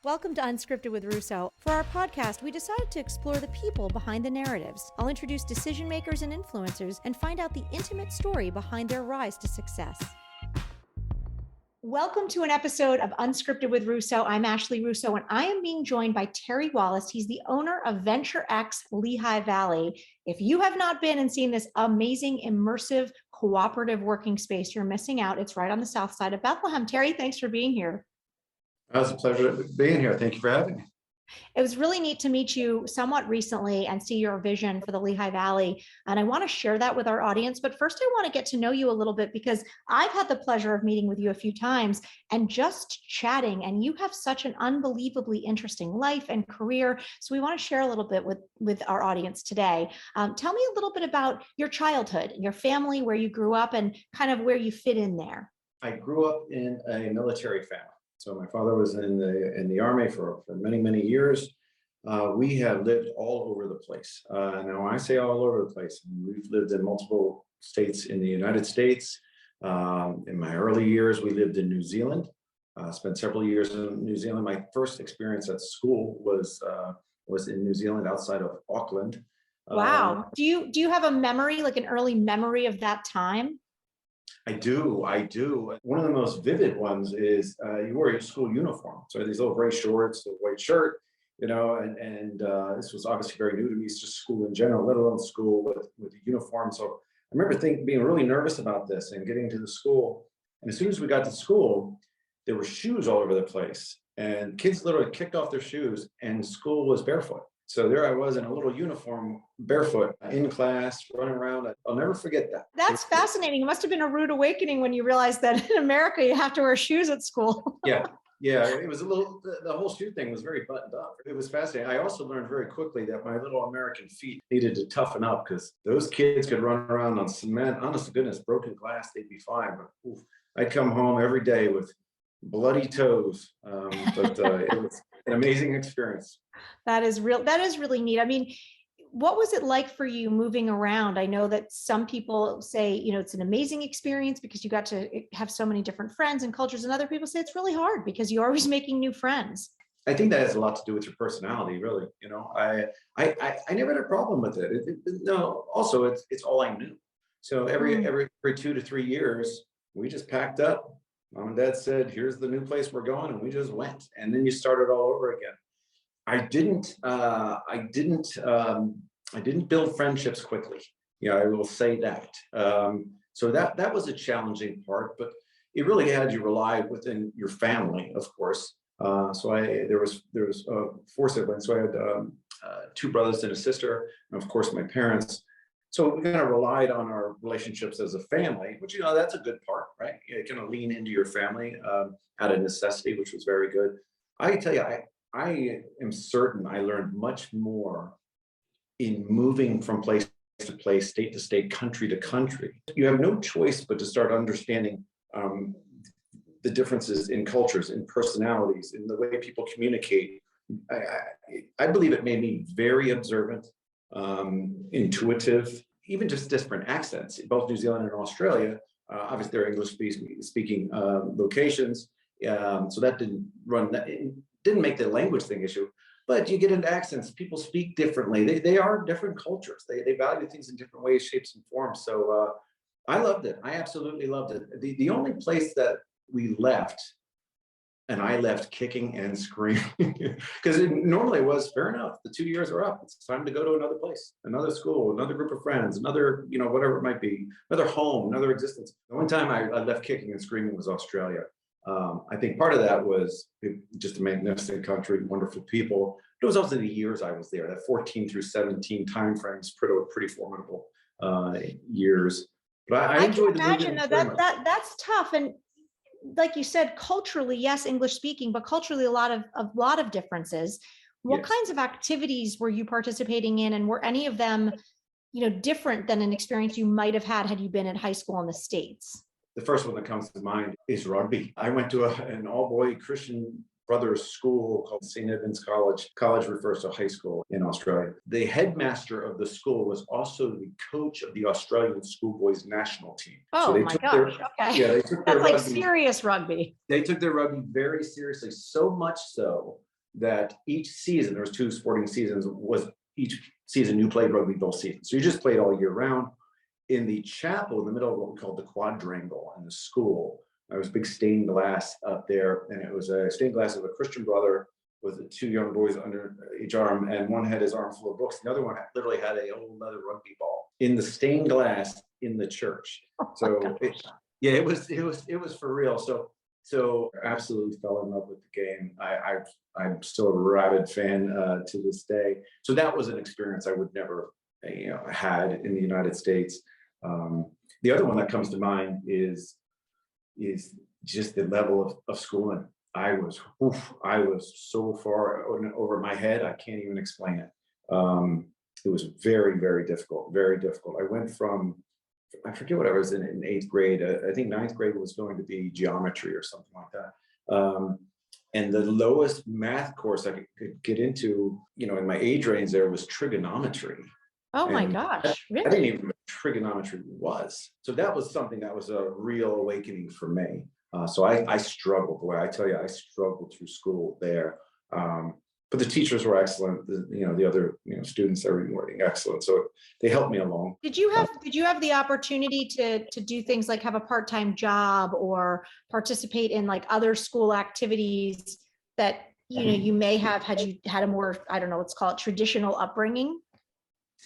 Welcome to Unscripted with Russo. For our podcast, we decided to explore the people behind the narratives. I'll introduce decision makers and influencers and find out the intimate story behind their rise to success. Welcome to an episode of Unscripted with Russo. I'm Ashley Russo, and I am being joined by Terry Wallace. He's the owner of Venture X Lehigh Valley. If you have not been and seen this amazing, immersive, cooperative working space, you're missing out. It's right on the south side of Bethlehem. Terry, thanks for being here. It was a pleasure being here. Thank you for having me. It was really neat to meet you somewhat recently and see your vision for the Lehigh Valley. And I want to share that with our audience. But first, I want to get to know you a little bit because I've had the pleasure of meeting with you a few times and just chatting. And you have such an unbelievably interesting life and career. So we want to share a little bit with our audience today. Tell me a little bit about your childhood, your family, where you grew up, and kind of where you fit in there. I grew up in a military family. So my father was in the Army for many, many years. We have lived all over the place. Now, I say all over the place. We've lived in multiple states in the United States. In my early years, we lived in New Zealand. Spent several years in New Zealand. My first experience at school was in New Zealand, outside of Auckland. Wow. Do you have a memory, like an early memory of that time? I do. One of the most vivid ones is you wore your school uniform. So these little gray shorts, a white shirt, and this was obviously very new to me. It's just school in general, let alone school with a uniform. So I remember being really nervous about this and getting to the school. And as soon as we got to school, there were shoes all over the place. And kids literally kicked off their shoes and school was barefoot. So there I was in a little uniform, barefoot, in class, running around. I'll never forget that. That's fascinating. It must have been a rude awakening when you realized that in America, you have to wear shoes at school. Yeah. It was the whole shoe thing was very buttoned up. It was fascinating. I also learned very quickly that my little American feet needed to toughen up because those kids could run around on cement. Honest to goodness, broken glass, they'd be fine. But I'd come home every day with bloody toes. But it was an amazing experience. That is really neat. I mean, what was it like for you moving around? I know that some people say, it's an amazing experience because you got to have so many different friends and cultures, and other people say it's really hard because you're always making new friends. I think that has a lot to do with your personality, really. I never had a problem with it. Also it's all I knew. So every 2 to 3 years, we just packed up. Mom and Dad said, "Here's the new place we're going," and we just went. And then you started all over again. I didn't build friendships quickly. I will say that. So that was a challenging part, but it really had you rely within your family, of course. So there was 4 siblings. So I had 2 brothers and a sister, and of course my parents. So we kind of relied on our relationships as a family, which, that's a good part, right? You kind of lean into your family out of necessity, which was very good. I tell you, I am certain I learned much more in moving from place to place, state to state, country to country. You have no choice but to start understanding the differences in cultures, in personalities, in the way people communicate. I believe it made me very observant, intuitive, even just different accents. Both New Zealand and Australia, obviously they're English speaking locations, so that didn't make the language thing issue. But you get into accents, people speak differently. They are different cultures. They value things in different ways, shapes, and forms. So I loved it. I absolutely loved it. The only place that we left, and I left kicking and screaming, because it normally was fair enough. The 2 years are up. It's time to go to another place, another school, another group of friends, another, whatever it might be, another home, another existence. The one time I left kicking and screaming was Australia. I think part of that was just a magnificent country, wonderful people. But it was also the years I was there. That 14 through 17 timeframes, pretty formidable years. But I enjoyed the movie. I can imagine that's tough. And like you said, culturally, yes, English speaking, but culturally a lot of differences. What kinds of activities were you participating in, and were any of them, different than an experience you might have had you been at high school in the States? The first one that comes to mind is rugby. I went to an all-boy Christian Brothers school called St. Edmund's College. College refers to high school in Australia. The headmaster of the school was also the coach of the Australian schoolboys national team. Oh, so my gosh. Okay. Yeah, they took That's like rugby, serious rugby. They took their rugby very seriously, so much so that each season, there was 2 sporting seasons, was each season you played rugby both seasons. So you just played all year round. In the chapel, in the middle of what we called the quadrangle in the school, there was big stained glass up there, and it was a stained glass of a Christian brother with 2 young boys under each arm, and one had his arm full of books. The other one literally had a old leather rugby ball in the stained glass in the church. So it was for real. So absolutely fell in love with the game. I'm still a rabid fan to this day. So that was an experience I would never had in the United States. The other one that comes to mind is just the level of schooling. I was so far over my head, I can't even explain it. It was very, very difficult, very difficult. I went from, I forget what I was in 8th grade. I think 9th grade was going to be geometry or something like that. And the lowest math course I could get into, in my age range there, was trigonometry. Oh my gosh, I didn't really? even know what trigonometry was. So that was something that was a real awakening for me. So I struggled, boy, I tell you, I struggled through school there. But the teachers were excellent. The other students were excellent. So they helped me along. Did you have the opportunity to do things like have a part-time job or participate in like other school activities that you may have had you had a more, I don't know, let's call it traditional upbringing?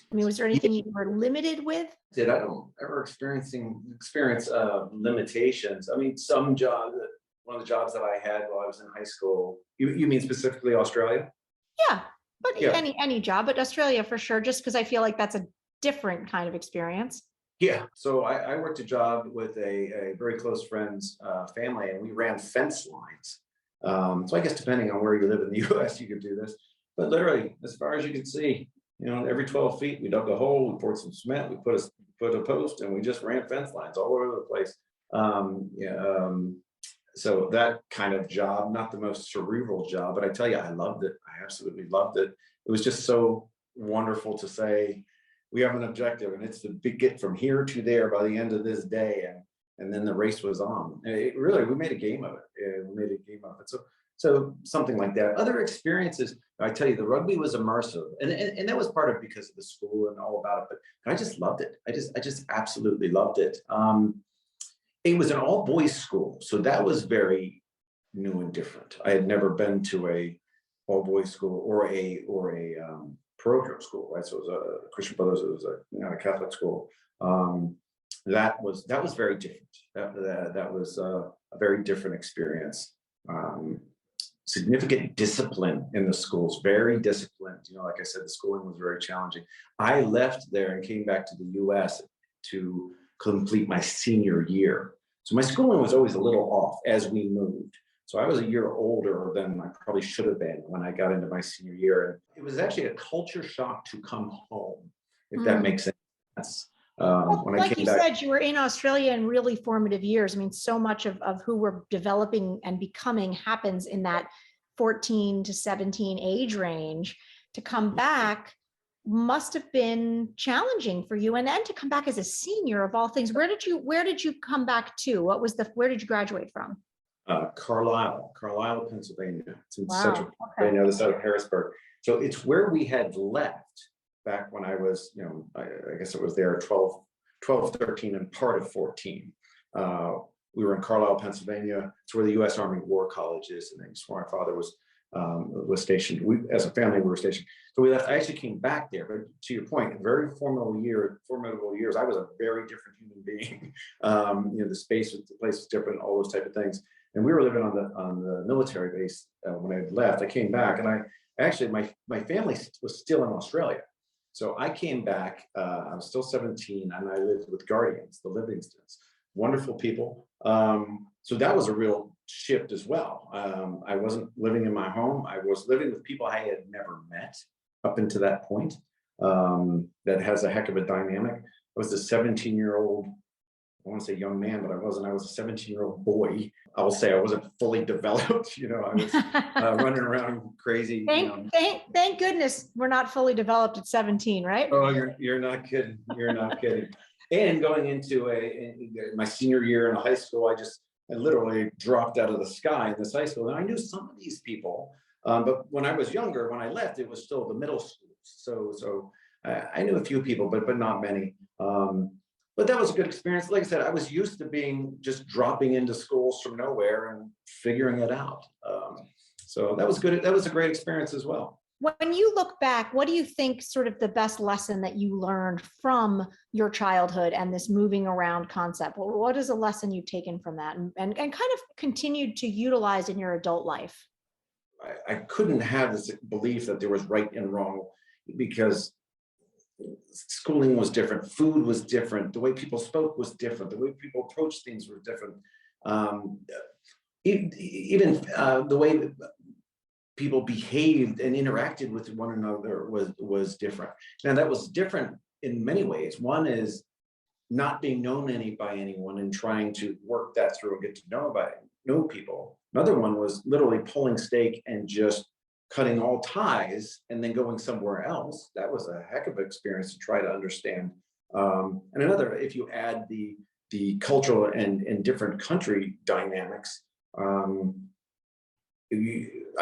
I mean, was there anything you were limited with? I don't ever experience limitations. I mean, some jobs, one of the jobs that I had while I was in high school, you mean specifically Australia? Yeah, but Yeah. any job, but Australia for sure, just because I feel like that's a different kind of experience. Yeah, so I worked a job with a very close friend's family, and we ran fence lines. So I guess depending on where you live in the US, you could do this, but literally as far as you can see, every 12 feet, we dug a hole, we poured some cement, we put a post, and we just ran fence lines all over the place. So that kind of job, not the most cerebral job, but I tell you, I loved it. I absolutely loved it. It was just so wonderful to say, we have an objective, and it's to get from here to there by the end of this day. And then the race was on. And we made a game of it. So something like that. Other experiences, I tell you, the rugby was immersive, and that was part of because of the school and all about it. But I just loved it. I just absolutely loved it. It was an all boys school, so that was very new and different. I had never been to a all boys school or a parochial school, right? So it was a Christian Brothers. It was a Catholic school. That was very different. That was a very different experience. Significant discipline in the schools, very disciplined. Like I said, the schooling was very challenging. I left there and came back to the US to complete my senior year. So my schooling was always a little off as we moved. So I was a year older than I probably should have been when I got into my senior year. And it was actually a culture shock to come home, if that makes sense. When like I came you back, said, you were in Australia in really formative years. I mean, so much of who we're developing and becoming happens in that 14 to 17 age range. To come back must have been challenging for you, and then to come back as a senior of all things. Where did you come back to? Where did you graduate from? Carlisle, Pennsylvania. It's in Wow. central Pennsylvania, the side of Harrisburg. So it's where we had left back when I was, I guess it was there 12, 13, and part of 14. We were in Carlisle, Pennsylvania. It's where the U.S. Army War College is, and that's where my father was stationed. We, as a family, we were stationed. So we left. I actually came back there, but to your point, very formidable years. I was a very different human being. The place was different, all those type of things. And we were living on the military base when I left. I came back, and my family was still in Australia. So I came back. I was still 17, and I lived with Guardians, the Livingstons, wonderful people. So that was a real shift as well. I wasn't living in my home. I was living with people I had never met up until that point. That has a heck of a dynamic. I was a 17-year-old, I want to say young man, but I wasn't. I was a 17-year-old boy. I will say I wasn't fully developed. I was running around crazy. Thank goodness we're not fully developed at 17, right? Oh, you're not kidding. You're not kidding. And going into my senior year in high school, I literally dropped out of the sky in this high school. And I knew some of these people But when I was younger, when I left, it was still the middle school. So I knew a few people, but not many. But that was a good experience. Like I said, I was used to being just dropping into schools from nowhere and figuring it out. So that was good. That was a great experience as well. When you look back, what do you think sort of the best lesson that you learned from your childhood and this moving around concept? What is a lesson you've taken from that and kind of continued to utilize in your adult life? I couldn't have this belief that there was right and wrong, because schooling was different, food was different, the way people spoke was different, the way people approached things were different. Even the way that people behaved and interacted with one another was different. Now that was different in many ways. One is not being known by anyone and trying to work that through and get to know people. Another one was literally pulling stake and just cutting all ties and then going somewhere else. That was a heck of an experience to try to understand. And another, if you add the cultural and different country dynamics, I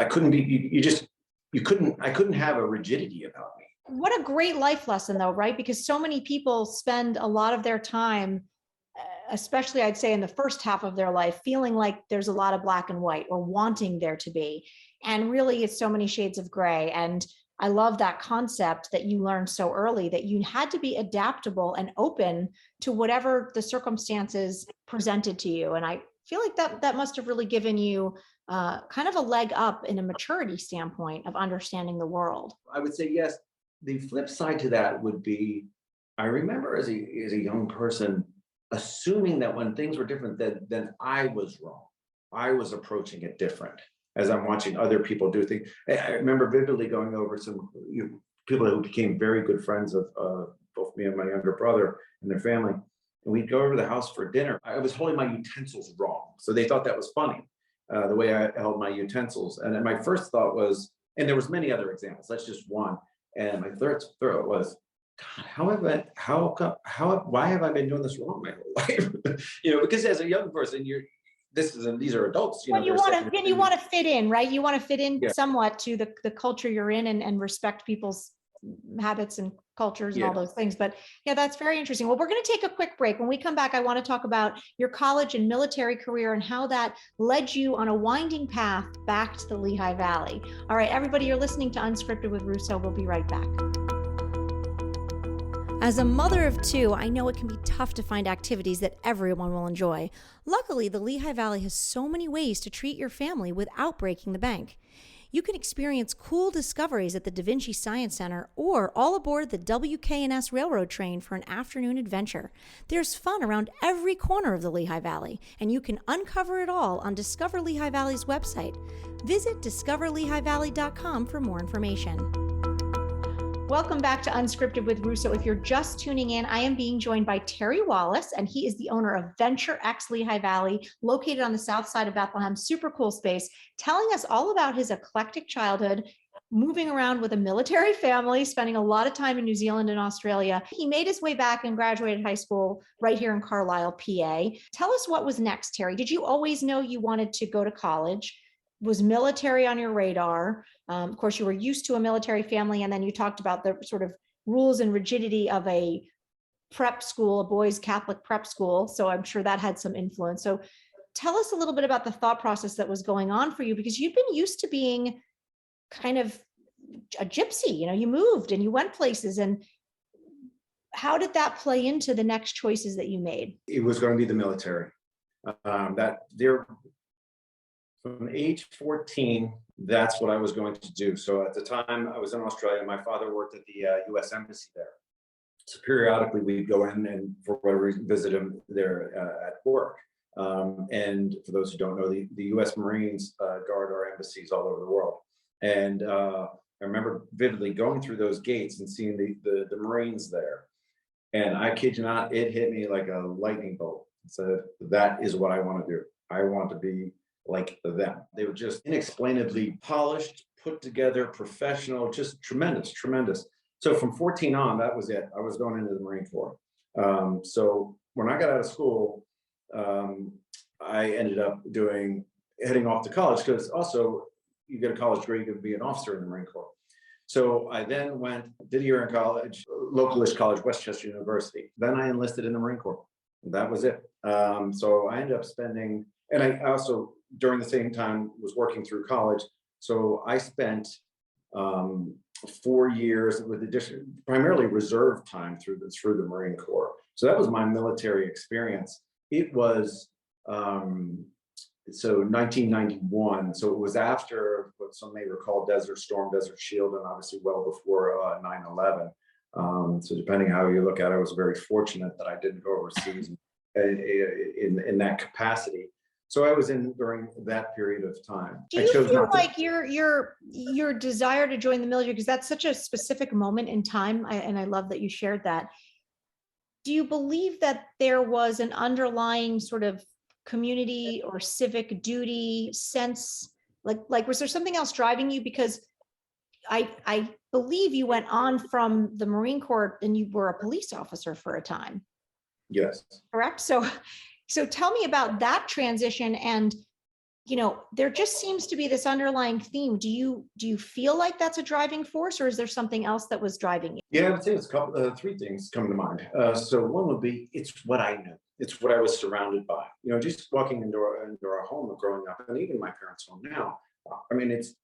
couldn't have a rigidity about me. What a great life lesson though, right? Because so many people spend a lot of their time, especially I'd say in the first half of their life, feeling like there's a lot of black and white or wanting there to be. And really it's so many shades of gray. And I love that concept that you learned so early, that you had to be adaptable and open to whatever the circumstances presented to you. And I feel like that must have really given you kind of a leg up in a maturity standpoint of understanding the world. I would say yes. The flip side to that would be, I remember as a young person assuming that when things were different, then I was wrong. I was approaching it different as I'm watching other people do things. I remember vividly going over some people who became very good friends of both me and my younger brother and their family. And we'd go over to the house for dinner. I was holding my utensils wrong. So they thought that was funny, the way I held my utensils. And then my first thought was, and there was many other examples, that's just one. And my third thought was, God, why have I been doing this wrong my whole life? Because as a young person, these are adults. Well, you want to fit in, right? You want to fit in somewhat to the culture you're in and respect people's habits and cultures and all those things. But yeah, that's very interesting. Well, we're going to take a quick break. When we come back, I want to talk about your college and military career and how that led you on a winding path back to the Lehigh Valley. All right, everybody, you're listening to Unscripted with Russo. We'll be right back. As a mother of two, I know it can be tough to find activities that everyone will enjoy. Luckily, the Lehigh Valley has so many ways to treat your family without breaking the bank. You can experience cool discoveries at the Da Vinci Science Center or all aboard the WKNS railroad train for an afternoon adventure. There's fun around every corner of the Lehigh Valley, and you can uncover it all on Discover Lehigh Valley's website. Visit discoverlehighvalley.com for more information. Welcome back to Unscripted with Russo. If you're just tuning in, I am being joined by Terry Wallace, and he is the owner of Venture X Lehigh Valley, located on the south side of Bethlehem. Super cool space, telling us all about his eclectic childhood, moving around with a military family, spending a lot of time in New Zealand and Australia. He made his way back and graduated high school right here in Carlisle, PA. Tell us what was next, Terry. Did you always know you wanted to go to college? Was military on your radar? Of course, you were used to a military family, and then you talked about the sort of rules and rigidity of a prep school, a boys' Catholic prep school. So I'm sure that had some influence. So tell us a little bit about the thought process that was going on for you, because you've been used to being kind of a gypsy. You moved and you went places. And how did that play into the next choices that you made? It was going to be the military. From age 14, that's what I was going to do. So at the time I was in Australia, my father worked at the US Embassy there. So periodically we'd go in and for whatever reason visit him there at work. And for those who don't know, the US Marines guard our embassies all over the world. And I remember vividly going through those gates and seeing the Marines there. And I kid you not, it hit me like a lightning bolt. So that is what I want to do. I want to be like them. They were just inexplainably polished, put together, professional, just tremendous. So from 14 on, that was it. I was going into the Marine Corps. So when I got out of school, I ended up heading off to college, because also you get a college degree, you can be an officer in the Marine Corps. So I then did a year in college, localish college, Westchester University. Then I enlisted in the Marine Corps. That was it. So I ended up spending, and I also, during the same time, was working through college. So I spent 4 years with addition, primarily reserve time through the Marine Corps. So that was my military experience. It was so 1991. So it was after what some may recall Desert Storm, Desert Shield, and obviously well before 9/11. So depending how you look at it, I was very fortunate that I didn't go overseas in that capacity. So I was in during that period of time. Do you feel like your desire to join the military, because that's such a specific moment in time, and I love that you shared that. Do you believe that there was an underlying sort of community or civic duty sense? Like was there something else driving you? Because I believe you went on from the Marine Corps and you were a police officer for a time. Yes. Correct. So tell me about that transition. And, there just seems to be this underlying theme. Do you feel like that's a driving force, or is there something else that was driving you? Yeah, I would say it's three things come to mind. So one would be, it's what I knew. It's what I was surrounded by. Just walking into our home growing up, and even my parents' home now. I mean, it's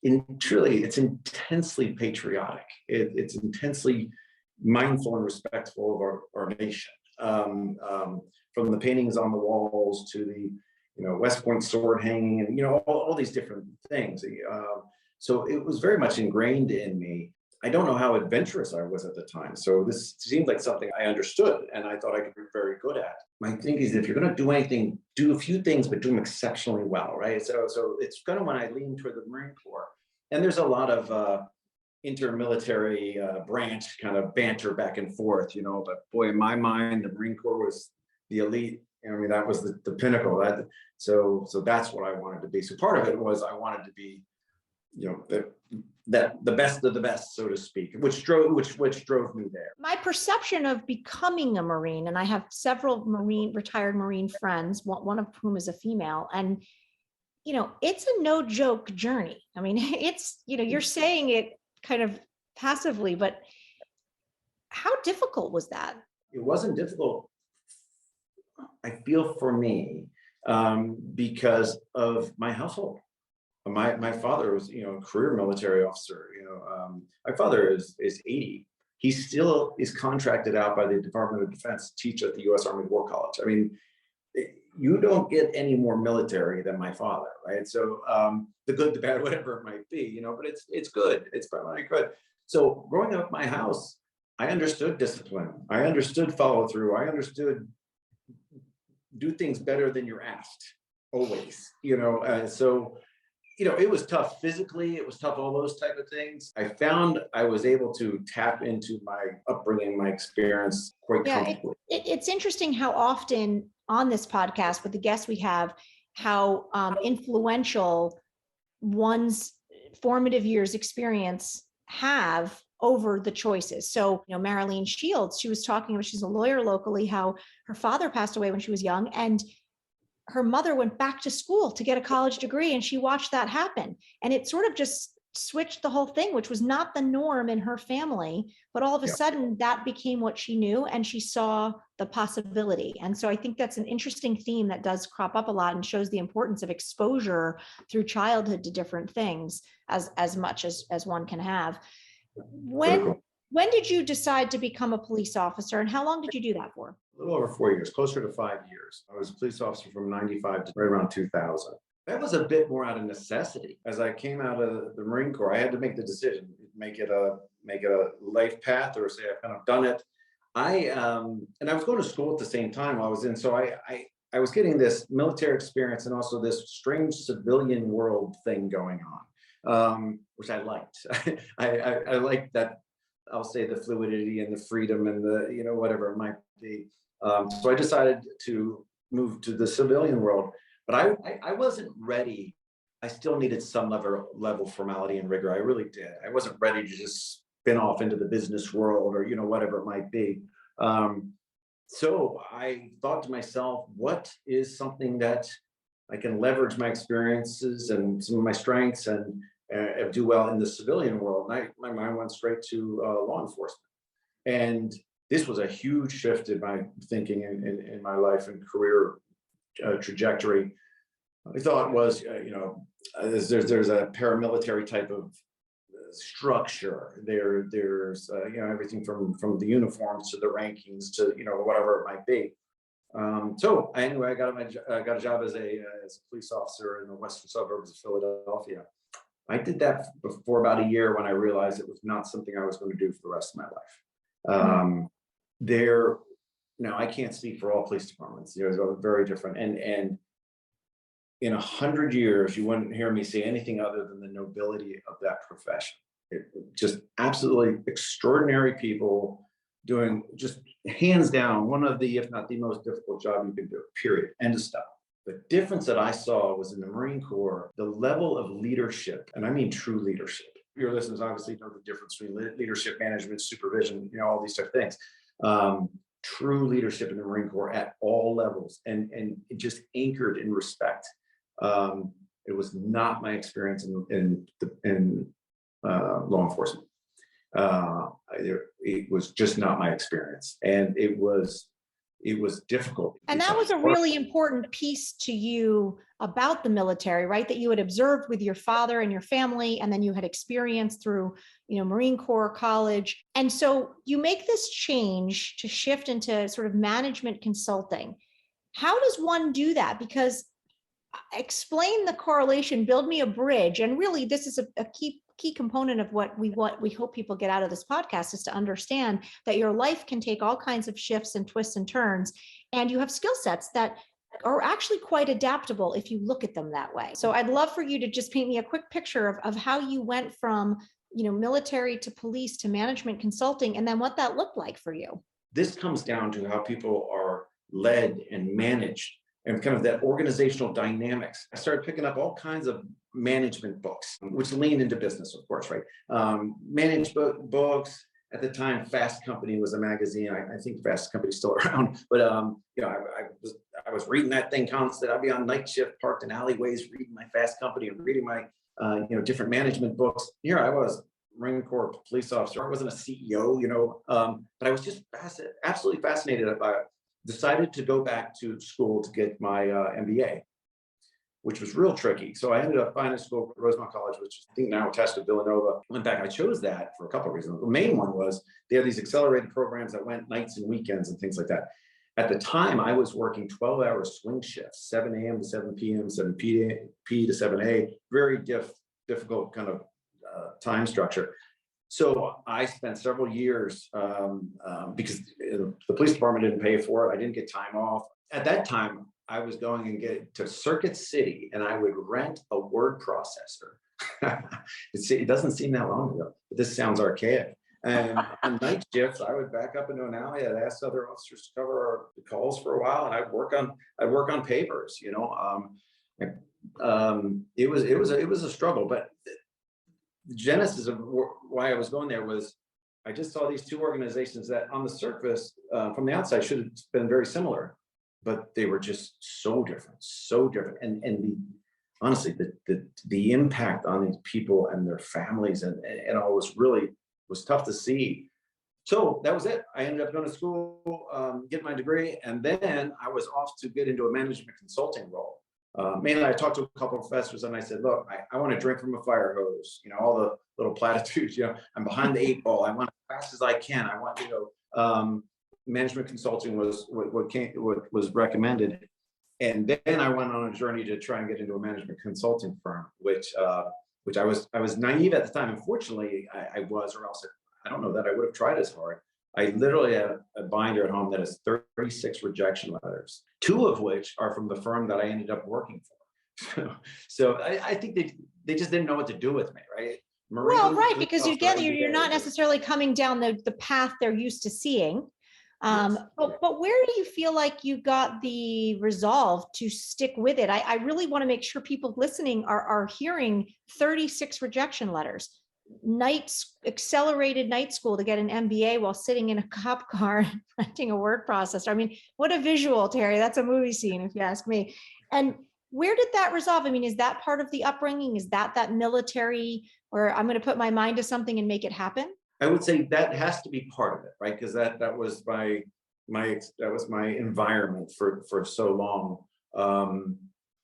intensely patriotic. It's intensely mindful and respectful of our nation. From the paintings on the walls to the West Point sword hanging, and all these different things. So it was very much ingrained in me. I don't know how adventurous I was at the time. So this seemed like something I understood and I thought I could be very good at. My thing is, if you're going to do anything, do a few things, but do them exceptionally well, right? So it's kind of when I lean toward the Marine Corps. And there's a lot of intermilitary branch kind of banter back and forth, but boy, in my mind, the Marine Corps was the elite. I mean, that was the pinnacle. So that's what I wanted to be. So part of it was I wanted to be, the best of the best, so to speak, which drove me there. My perception of becoming a Marine, and I have several retired Marine friends, one of whom is a female, and it's a no joke journey. I mean, it's you're saying it kind of passively, but how difficult was that? It wasn't difficult, I feel, for me, because of my household. My father was, a career military officer. My father is 80. He still is contracted out by the Department of Defense to teach at the U.S. Army War College. I mean, you don't get any more military than my father, right? So the good, the bad, whatever it might be, but it's good. It's primarily good. So growing up in my house, I understood discipline. I understood follow through. I understood do things better than you're asked always, so it was tough physically, it was tough, all those type of things. I found I was able to tap into my upbringing, my experience quite comfortably. It's interesting how often on this podcast with the guests we have, how influential one's formative years experience have over the choices. So, Marilyn Shields, she was talking about, she's a lawyer locally, how her father passed away when she was young, and her mother went back to school to get a college degree, and she watched that happen. And it sort of just switched the whole thing, which was not the norm in her family, but all of a sudden that became what she knew, and she saw the possibility. And so I think that's an interesting theme that does crop up a lot and shows the importance of exposure through childhood to different things as much as one can have. When did you decide to become a police officer, and how long did you do that for? A little over 4 years, closer to 5 years. I was a police officer from 95 to right around 2000. That was a bit more out of necessity. As I came out of the Marine Corps, I had to make the decision, make it a life path, or say I've kind of done it. And I was going to school at the same time I was in, so I was getting this military experience and also this strange civilian world thing going on, which I liked. I liked that. I'll say the fluidity and the freedom and the whatever it might be. So I decided to move to the civilian world, but I wasn't ready. I still needed some level of formality and rigor. I really did. I wasn't ready to just spin off into the business world or whatever it might be. So I thought to myself, what is something that I can leverage my experiences and some of my strengths and do well in the civilian world. And my mind went straight to law enforcement. And this was a huge shift in my thinking in my life and career trajectory. I thought was, there's a paramilitary type of structure. There's everything from the uniforms to the rankings to whatever it might be. So anyway, I got a job as a police officer in the western suburbs of Philadelphia. I did that for about a year when I realized it was not something I was going to do for the rest of my life. Now I can't speak for all police departments. They're very different, and in 100 years, you wouldn't hear me say anything other than the nobility of that profession. Just absolutely extraordinary people doing just hands down one of the, if not the most difficult job you can do, period, end of stop. The difference that I saw was in the Marine Corps, the level of leadership, and I mean true leadership. Your listeners obviously know the difference between leadership, management, supervision, all these type of things. True leadership in the Marine Corps at all levels, and it just anchored in respect. It was not my experience in law enforcement. It was just not my experience, and it was difficult. And that was a really important piece to you about the military, right? That you had observed with your father and your family, and then you had experienced through, Marine Corps, college. And so you make this change to shift into sort of management consulting. How does one do that? Because explain the correlation, build me a bridge. And really, this is a key component of what we hope people get out of this podcast, is to understand that your life can take all kinds of shifts and twists and turns, and you have skill sets that are actually quite adaptable if you look at them that way. So I'd love for you to just paint me a quick picture of how you went from military to police to management consulting, and then what that looked like for you. This comes down to how people are led and managed, and kind of that organizational dynamics. I started picking up all kinds of management books, which lean into business, of course, right? Management books. At the time, Fast Company was a magazine. I think Fast Company's still around, but I was reading that thing constant. I'd be on night shift, parked in alleyways, reading my Fast Company and reading my different management books. Here I was, Marine Corps police officer. I wasn't a CEO, but I was just absolutely fascinated by it. Decided to go back to school to get my MBA, which was real tricky. So I ended up finding a school at Rosemont College, which I think now attached to Villanova. Went back. I chose that for a couple of reasons. The main one was they had these accelerated programs that went nights and weekends and things like that. At the time, I was working 12-hour swing shifts, 7 a.m. to 7 p.m., 7 p to 7 a. Very difficult kind of time structure. So I spent several years because the police department didn't pay for it. I didn't get time off. At that time, I was going and get to Circuit City, and I would rent a word processor. It doesn't seem that long ago, but this sounds archaic. And on night shifts, I would back up into an alley. I'd ask other officers to cover the calls for a while, and I'd work on papers. It was a struggle, but the genesis of why I was going there was I just saw these two organizations that on the surface, from the outside, should have been very similar, but they were just so different. And honestly, the impact on these people and their families and all was tough to see. So that was it. I ended up going to school, get my degree, and then I was off to get into a management consulting role. Mainly, I talked to a couple of professors and I said, look, I want to drink from a fire hose, all the little platitudes, I'm behind the 8 ball. I want as fast as I can. I want, management consulting was what was recommended. And then I went on a journey to try and get into a management consulting firm, which I was naive at the time. Unfortunately, I was, or else I don't know that I would have tried as hard. I literally have a binder at home that has 36 rejection letters, 2 of which are from the firm that I ended up working for. So I think they just didn't know what to do with me, right? Right, because again, you're not necessarily coming down the path they're used to seeing. But where do you feel like you got the resolve to stick with it? I really want to make sure people listening are hearing 36 rejection letters. Accelerated night school to get an MBA while sitting in a cop car and renting a word processor. I mean, what a visual, Terry. That's a movie scene, if you ask me. And where did that resolve? I mean, is that part of the upbringing? Is that military, or I'm going to put my mind to something and make it happen? I would say that has to be part of it, right? Because that was that was my environment for so long.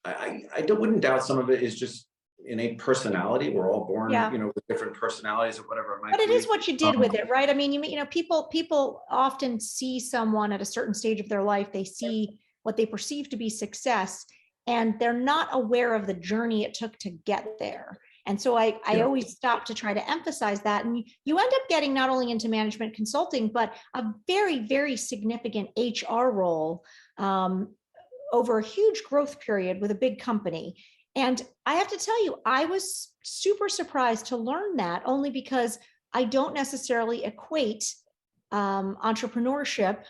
I wouldn't doubt some of it is just innate personality. We're all born, Yeah. with different personalities or whatever it might But it be. is what you did with it, right? I mean, people often see someone at a certain stage of their life, they see what they perceive to be success, and they're not aware of the journey it took to get there. And so I Yeah. always stop to try to emphasize that. And you end up getting not only into management consulting, but a very, very significant HR role over a huge growth period with a big company. And I have to tell you, I was super surprised to learn that, only because I don't necessarily equate entrepreneurship,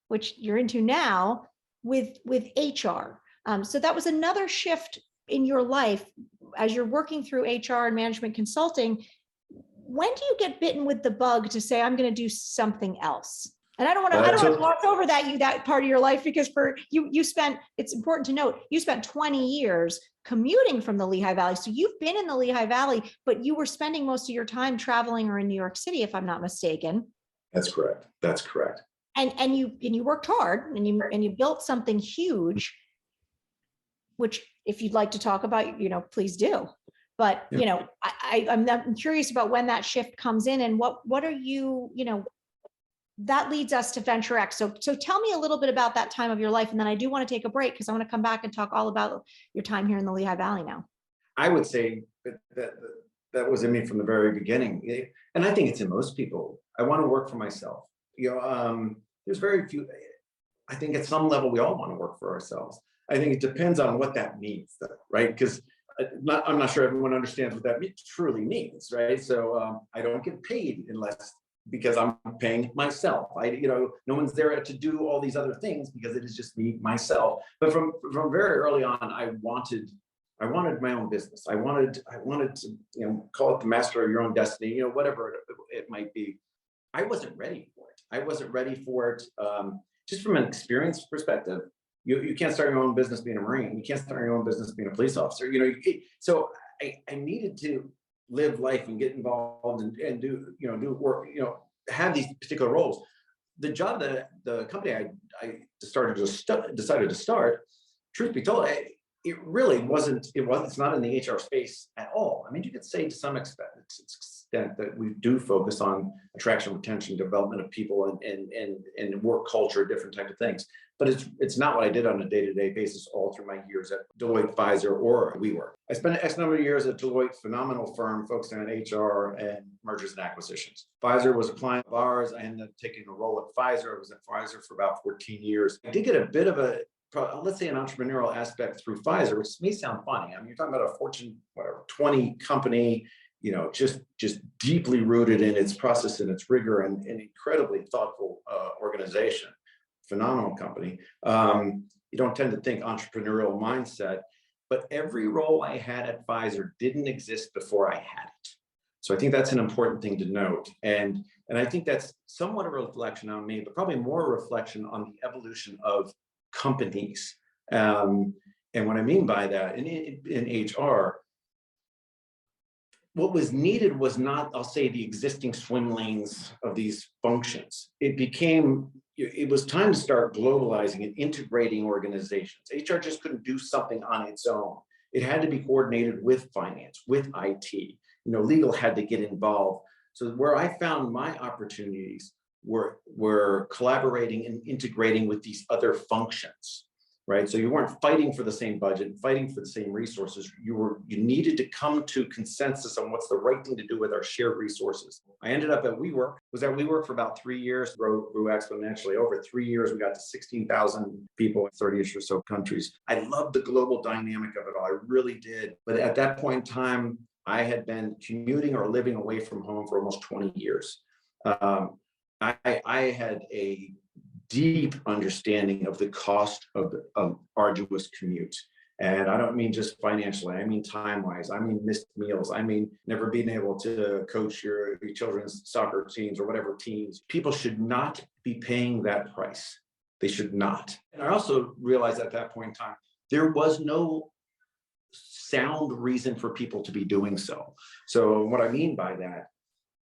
which you're into now, with HR. So that was another shift in your life as you're working through HR and management consulting. When do you get bitten with the bug to say, I'm going to do something else? And I don't want to gloss over that part of your life, because for you spent, it's important to note, you spent 20 years commuting from the Lehigh Valley. So you've been in the Lehigh Valley, but you were spending most of your time traveling or in New York City, if I'm not mistaken. That's correct. That's correct. And you worked hard, and you built something huge, which if you'd like to talk about, please do. But, Yeah. I'm curious about when that shift comes in, and what are you, that leads us to Venture X. So tell me a little bit about that time of your life. And then I do want to take a break, because I want to come back and talk all about your time here in the Lehigh Valley now. I would say that was in me from the very beginning. And I think it's in most people. I want to work for myself. There's very few, I think at some level, we all want to work for ourselves. I think it depends on what that means, though, right? Because I'm not sure everyone understands what that truly means, right? So I don't get paid because I'm paying myself. No one's there to do all these other things, because it is just me, myself. But from very early on, I wanted my own business. I wanted to, call it the master of your own destiny, whatever it might be. I wasn't ready for it. I wasn't ready for it. Just from an experience perspective, you can't start your own business being a Marine. You can't start your own business being a police officer. So I needed to live life and get involved and do work, have these particular roles. The job that the company I decided to start, truth be told, it really wasn't. It's not in the HR space at all. I mean, you could say to some extent that we do focus on attraction, retention, development of people, and work culture, different type of things. But it's not what I did on a day-to-day basis all through my years at Deloitte, Pfizer, or WeWork. I spent X number of years at Deloitte, phenomenal firm focusing on HR and mergers and acquisitions. Pfizer was a client of ours. I ended up taking a role at Pfizer. I was at Pfizer for about 14 years. I did get a bit of let's say an entrepreneurial aspect through Pfizer, which may sound funny. I mean, you're talking about a Fortune 20 company, just deeply rooted in its process and its rigor, and an incredibly thoughtful organization. Phenomenal company. You don't tend to think entrepreneurial mindset, but every role I had at Pfizer didn't exist before I had it. So I think that's an important thing to note. And I think that's somewhat a reflection on me, but probably more a reflection on the evolution of companies. And what I mean by that, in HR, what was needed was not, I'll say, the existing swim lanes of these functions. It was time to start globalizing and integrating organizations. HR just couldn't do something on its own. It had to be coordinated with finance, with IT. Legal had to get involved. So where I found my opportunities were collaborating and integrating with these other functions. Right. So you weren't fighting for the same budget, fighting for the same resources. You needed to come to consensus on what's the right thing to do with our shared resources. I ended up at WeWork, for about 3 years, grew exponentially. Over 3 years, we got to 16,000 people in 30-ish or so countries. I loved the global dynamic of it all. I really did. But at that point in time, I had been commuting or living away from home for almost 20 years. I had a deep understanding of the cost of arduous commute. And I don't mean just financially, I mean time-wise, I mean missed meals, I mean never being able to coach your children's soccer teams or whatever teams. People should not be paying that price. They should not. And I also realized at that point in time, there was no sound reason for people to be doing so. So what I mean by that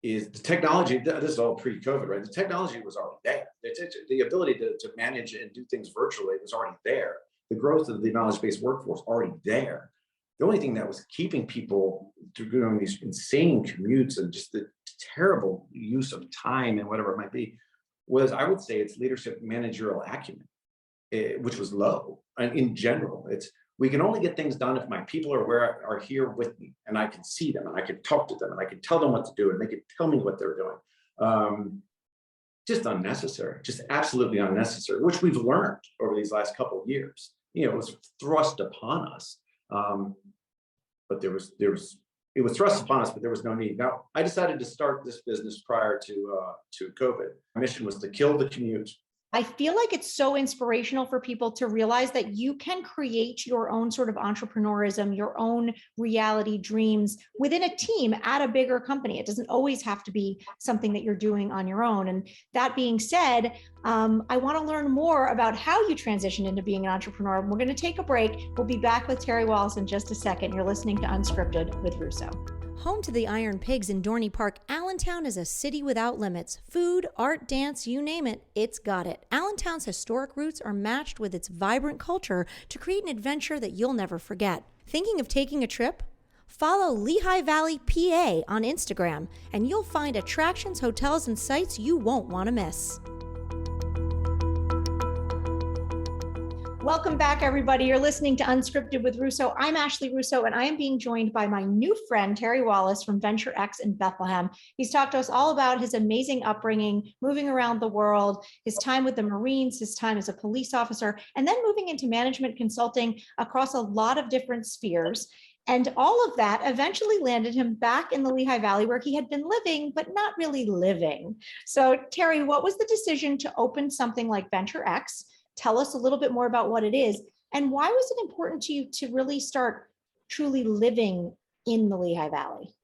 is the technology, this is all pre-COVID, right? The technology was already there. The ability to manage and do things virtually was already there. The growth of the knowledge-based workforce already there. The only thing that was keeping people doing these insane commutes and just the terrible use of time and whatever it might be was, I would say, it's leadership managerial acumen, which was low. And in general, we can only get things done if my people are here with me and I can see them and I can talk to them and I can tell them what to do and they can tell me what they're doing. Just unnecessary, just absolutely unnecessary, which we've learned over these last couple of years. It was thrust upon us, but it was thrust upon us, but there was no need. Now, I decided to start this business prior to COVID. My mission was to kill the commute. I feel like it's so inspirational for people to realize that you can create your own sort of entrepreneurism, your own reality dreams within a team at a bigger company. It doesn't always have to be something that you're doing on your own. And that being said, I want to learn more about how you transitioned into being an entrepreneur. We're going to take a break. We'll be back with Terry Wallace in just a second. You're listening to Unscripted with Russo. Home to the Iron Pigs in Dorney Park, Allentown is a city without limits. Food, art, dance, you name it, it's got it. Allentown's historic roots are matched with its vibrant culture to create an adventure that you'll never forget. Thinking of taking a trip? Follow Lehigh Valley, PA on Instagram, and you'll find attractions, hotels, and sites you won't want to miss. Welcome back, everybody. You're listening to Unscripted with Russo. I'm Ashley Russo, and I am being joined by my new friend, Terry Wallace from Venture X in Bethlehem. He's talked to us all about his amazing upbringing, moving around the world, his time with the Marines, his time as a police officer, and then moving into management consulting across a lot of different spheres. And all of that eventually landed him back in the Lehigh Valley where he had been living, but not really living. So Terry, what was the decision to open something like Venture X? Tell us a little bit more about what it is, and why was it important to you to really start truly living in the Lehigh Valley?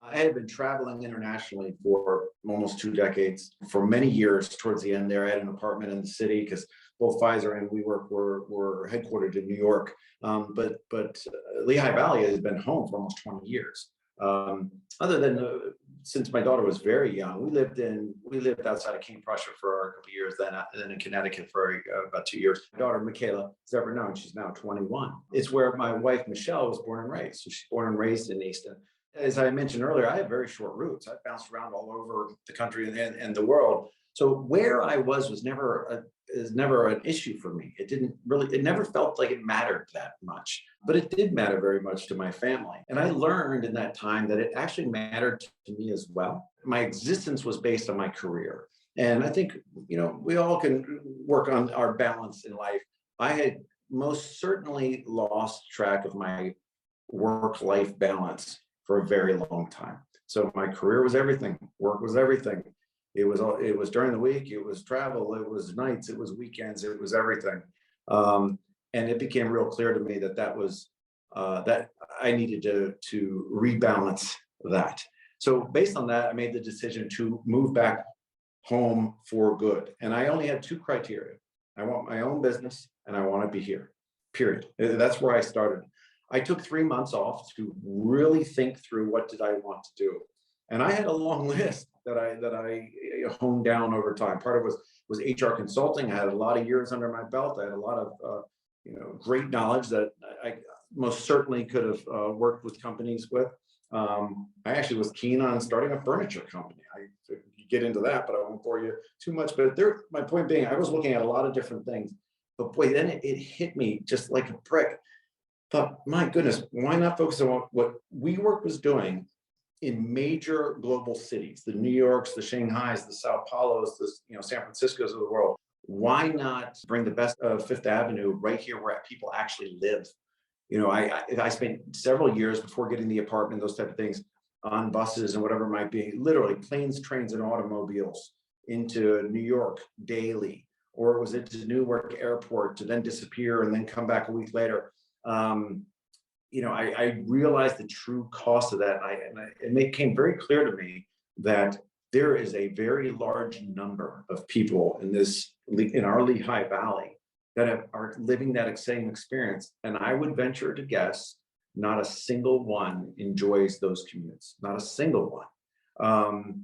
I had been traveling internationally for almost 2 decades. For many years, towards the end there, I had an apartment in the city because both Pfizer and WeWork were headquartered in New York. But Lehigh Valley has been home for almost 20 years. Other than since my daughter was very young, we lived outside of King Prussia for a couple of years, then in Connecticut for about 2 years. My daughter Michaela is ever known. She's now 21. It's where my wife Michelle was born and raised. So she's born and raised in Easton. As I mentioned earlier, I have very short roots. I bounced around all over the country and the world. So where I was never an issue for me. It never felt like it mattered that much, but it did matter very much to my family. And I learned in that time that it actually mattered to me as well. My existence was based on my career. And I think, we all can work on our balance in life. I had most certainly lost track of my work-life balance for a very long time. So my career was everything. Work was everything. It was during the week, it was travel, it was nights, it was weekends, it was everything. And it became real clear to me that I needed to rebalance that. So based on that, I made the decision to move back home for good. And I only had 2 criteria. I want my own business and I want to be here, period. That's where I started. I took 3 months off to really think through what did I want to do. And I had a long list that I honed down over time. Part of it was HR consulting. I had a lot of years under my belt. I had a lot of great knowledge that I most certainly could have worked with companies with. I actually was keen on starting a furniture company. I could get into that, but I won't bore you too much. But my point being, I was looking at a lot of different things. But boy, then it hit me just like a brick. Thought, my goodness, why not focus on what WeWork was doing in major global cities, the New Yorks, the Shanghais, the Sao Paulos, the San Franciscos of the world. Why not bring the best of Fifth Avenue right here where people actually live? I spent several years before getting the apartment, those type of things, on buses and whatever it might be, literally planes, trains, and automobiles into New York daily, or it was into Newark Airport to then disappear and then come back a week later. I realized the true cost of that. And it became very clear to me that there is a very large number of people in our Lehigh Valley that are living that same experience. And I would venture to guess not a single one enjoys those commutes, not a single one.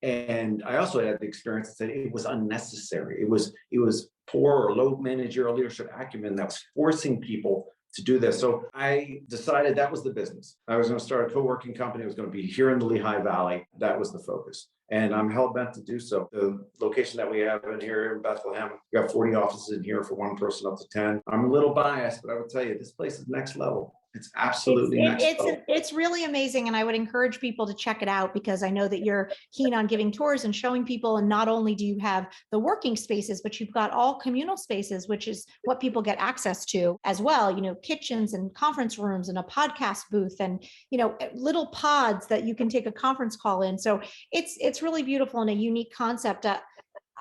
And I also had the experience that it was unnecessary. It was poor or low managerial leadership acumen that was forcing people to do this. So I decided that was the business. I was going to start a co-working company. It was going to be here in the Lehigh Valley. That was the focus. And I'm hell bent to do so. The location that we have in here in Bethlehem, we got 40 offices in here for one person up to 10. I'm a little biased, but I would tell you, this place is next level. It's absolutely next level. It's really amazing. And I would encourage people to check it out, because I know that you're keen on giving tours and showing people. And not only do you have the working spaces, but you've got all communal spaces, which is what people get access to as well. You know, kitchens and conference rooms and a podcast booth and, you know, little pods that you can take a conference call in. So it's really beautiful and a unique concept.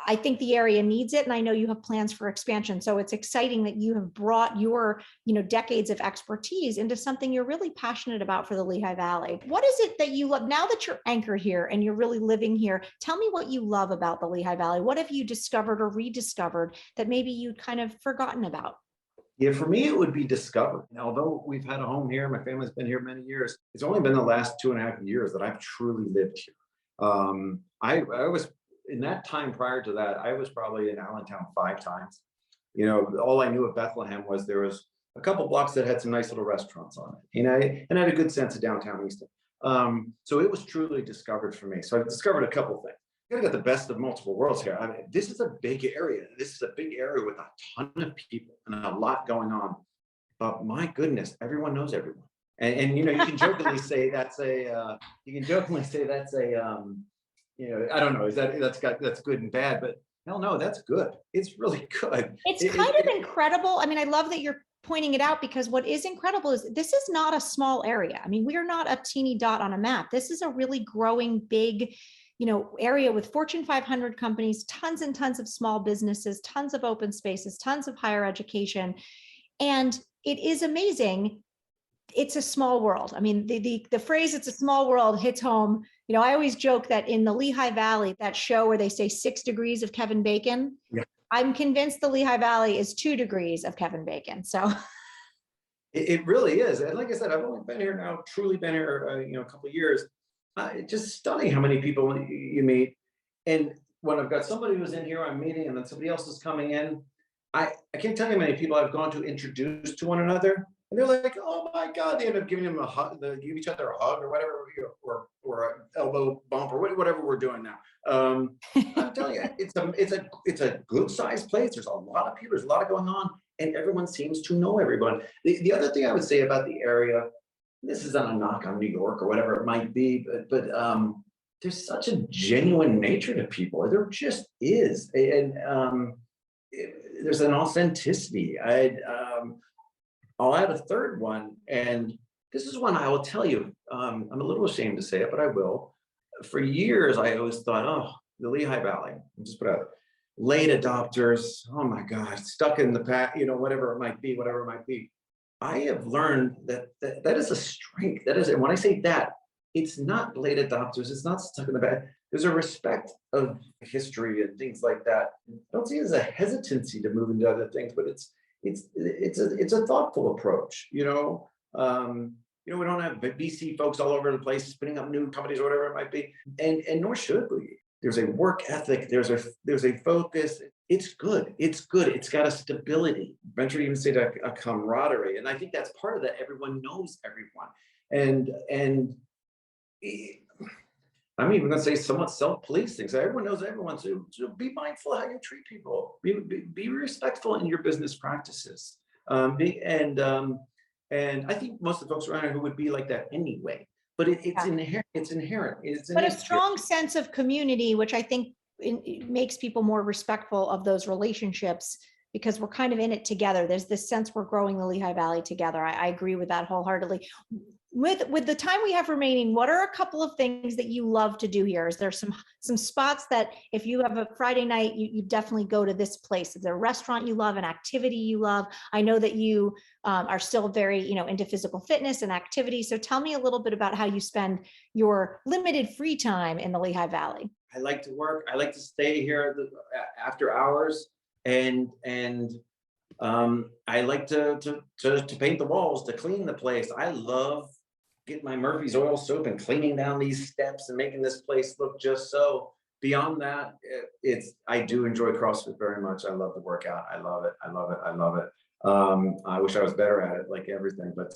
I think the area needs it, and I know you have plans for expansion. So it's exciting that you have brought your, you know, decades of expertise into something you're really passionate about for the Lehigh Valley. What is it that you love now that you're anchored here and you're really living here? Tell me what you love about the Lehigh Valley. What have you discovered or rediscovered that maybe you'd kind of forgotten about? Yeah, for me, it would be discovered. Although we've had a home here, my family's been here many years. It's only been the last 2.5 years that I've truly lived here. I was in that time prior to that, I was probably in Allentown 5 times. You know, all I knew of Bethlehem was there was a couple blocks that had some nice little restaurants on it. And I had a good sense of downtown Easton. So it was truly discovered for me. So I discovered a couple things. You gotta get the best of multiple worlds here. I mean, this is a big area. This is a big area with a ton of people and a lot going on. But my goodness, everyone knows everyone. And you know, you can jokingly say that's a you know, I don't know, that's good and bad, but hell no, that's good. It's really good. It's kind of incredible. I mean, I love that you're pointing it out, because what is incredible is this is not a small area. I mean, we are not a teeny dot on a map. This is a really growing, big, you know, area with Fortune 500 companies, tons and tons of small businesses, tons of open spaces, tons of higher education. And it is amazing. It's a small world. I mean, the phrase "it's a small world" hits home. You know, I always joke that in the Lehigh Valley, that show where they say 6 degrees of Kevin Bacon, Yeah. I'm convinced the Lehigh Valley is 2 degrees of Kevin Bacon. So it really is. And like I said, I've only been here now, truly been here, you know, a couple of years. It's just stunning how many people you meet. And when I've got somebody who's in here, I'm meeting, and then somebody else is coming in, I can't tell you how many people I've gone to introduce to one another. And they're like, "Oh my God!" They end up giving them a hug, they give each other a hug or whatever, you know, or an elbow bump or whatever we're doing now. I'm telling you, it's a good sized place. There's a lot of people. There's a lot going on, and everyone seems to know everyone. The other thing I would say about the area, this is not a knock on New York or whatever it might be, but there's such a genuine nature to people. There just is, and there's an authenticity. I'll add a third one, and this is one I will tell you. I'm a little ashamed to say it, but I will. For years, I always thought, oh, the Lehigh Valley, I'll just put out late adopters. Oh my God, stuck in the past, you know, whatever it might be. I have learned that is a strength. That is, and when I say that, it's not late adopters. It's not stuck in the past. There's a respect of history and things like that. I don't see it as a hesitancy to move into other things, but it's a thoughtful approach, you know. You know, we don't have VC folks all over the place spinning up new companies or whatever it might be, and nor should we. There's a work ethic. There's a focus. It's good. It's got a stability. Venture to even say that a camaraderie, and I think that's part of that. Everyone knows everyone, and I'm even going to say somewhat self-policing. So everyone knows everyone. So be mindful how you treat people. Be respectful in your business practices. And I think most of the folks around here who would be like that anyway. But it's inherent. It's inherent. But a strong sense of community, which I think it makes people more respectful of those relationships, because we're kind of in it together. There's this sense we're growing the Lehigh Valley together. I agree with that wholeheartedly. With the time we have remaining, what are a couple of things that you love to do here? Is there some spots that if you have a Friday night, you definitely go to this place? Is there a restaurant you love, an activity you love? I know that you are still very, you know, into physical fitness and activity. So tell me a little bit about how you spend your limited free time in the Lehigh Valley. I like to work. I like to stay here after hours, and I like to paint the walls, to clean the place. I love getting my Murphy's oil soap and cleaning down these steps and making this place look just so. Beyond that, I do enjoy CrossFit very much. I love to work out. I love it. I love it. I love it. I wish I was better at it, like everything, but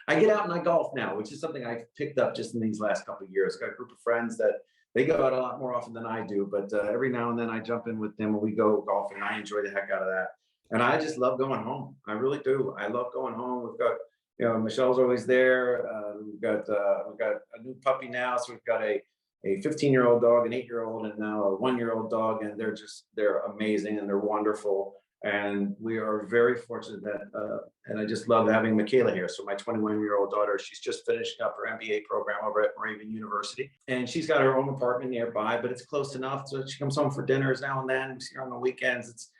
I get out and I golf now, which is something I've picked up just in these last couple of years. Got a group of friends that they go out a lot more often than I do, but every now and then I jump in with them and we go golfing. I enjoy the heck out of that. And I just love going home. I really do. I love going home. We've got, Michelle's always there. We've got a new puppy now. So we've got a 15-year-old dog, an 8-year-old, and now a 1-year-old dog. And they're amazing and they're wonderful. And we are very fortunate that, and I just love having Michaela here. So my 21-year-old daughter, she's just finishing up her MBA program over at Moravian University. And she's got her own apartment nearby, but it's close enough. So she comes home for dinners now and then. She's here on the weekends.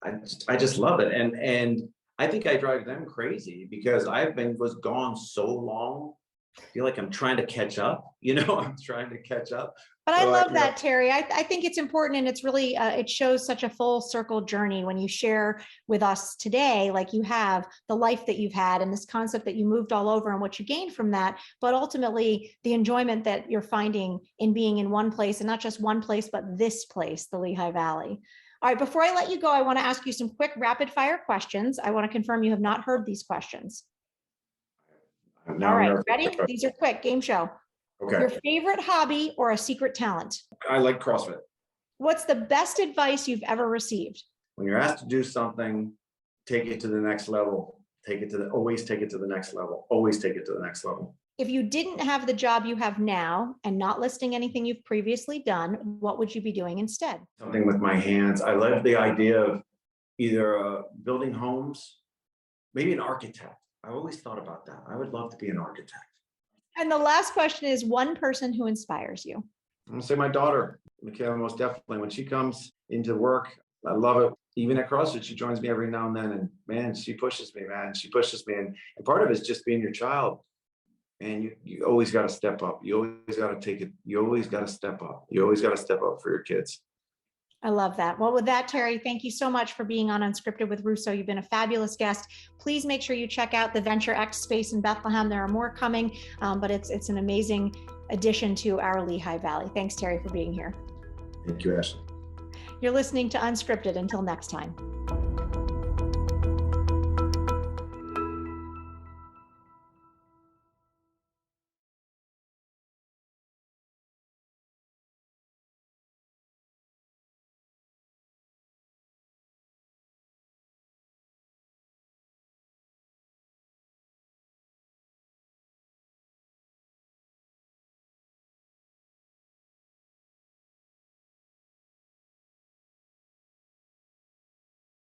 I just love it. And I think I drive them crazy because was gone so long. I feel like I'm trying to catch up, I'm trying to catch up. But I love that, Terry. I think it's important, and it's really, it shows such a full circle journey when you share with us today, like you have the life that you've had and this concept that you moved all over and what you gained from that, but ultimately the enjoyment that you're finding in being in one place, and not just one place, but this place, the Lehigh Valley. All right, before I let you go, I want to ask you some quick rapid fire questions. I want to confirm you have not heard these questions. All right, ready? These are quick, game show. Okay. Your favorite hobby or a secret talent? I like CrossFit. What's the best advice you've ever received? When you're asked to do something, take it to the next level. Always take it to the next level. Always take it to the next level. If you didn't have the job you have now and not listing anything you've previously done, what would you be doing instead? Something with my hands. I love the idea of either building homes, maybe an architect. I always thought about that. I would love to be an architect. And the last question is one person who inspires you. I'm gonna say my daughter, Michaela, most definitely. When she comes into work, I love it. Even at CrossFit, she joins me every now and then, and man, she pushes me, man. She pushes me, and part of it is just being your child. And you always got to step up. You always got to take it. You always got to step up. You always got to step up for your kids. I love that. Well, with that, Terry, thank you so much for being on Unscripted with Russo. You've been a fabulous guest. Please make sure you check out the Venture X space in Bethlehem. There are more coming, but it's an amazing addition to our Lehigh Valley. Thanks, Terry, for being here. Thank you, Ashley. You're listening to Unscripted. Until next time.